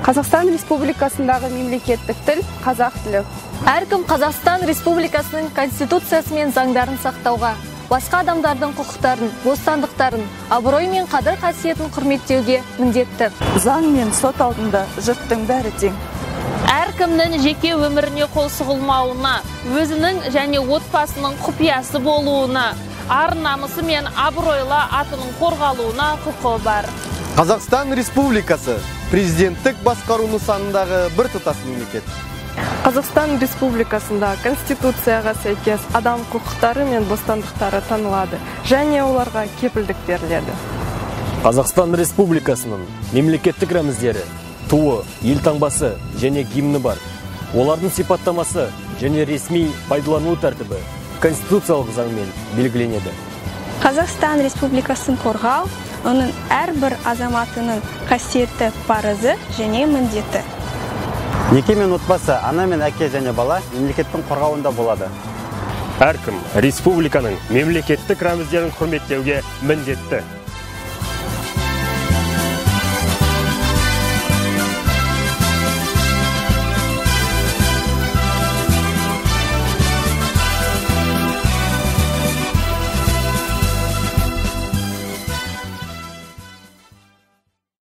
Қазақстан Республикасындағы мемлекеттік тіл қазақ тілі. Әркім Қазақстан Республикасының Конституциясы мен заңдарын сақтауға, басқа адамдардың құқықтарын, бостандықтарын, абырой мен қадір қасиетін құрметтеуге міндетті. Заң мен сот алдында жұрттың бәрі тең. Әркімнің жеке өміріне қол сұғылмауына, өзінің және отбасының құпиясы болуына, ар-намысы мен абыройлы атының қорғалуына құқығы бар. Қазақстан Республикасы президенттік басқару нысанындағы біртұтас мемлекет. Қазақстан Республикасында Конституцияға сәйкес адам құқықтары мен бостандықтары танылады, және оларға кепілдік беріледі. Қазақстан Республикасының мемлекеттік рәміздері, туы, елтаңбасы және гимні бар. Олардың сипаттамасы және ресми пайдалану тәртібі конституциялық заңмен белгіленеді. Қазақстан Республикасын қорғау, оның әрбір азаматының қасиетті парызы және міндеті. Неке мен отбасы, ана мен әке және бала мемлекеттің қорғауында болады. Әркім республиканың мемлекеттік рәміздерін құрметтеуге міндетті.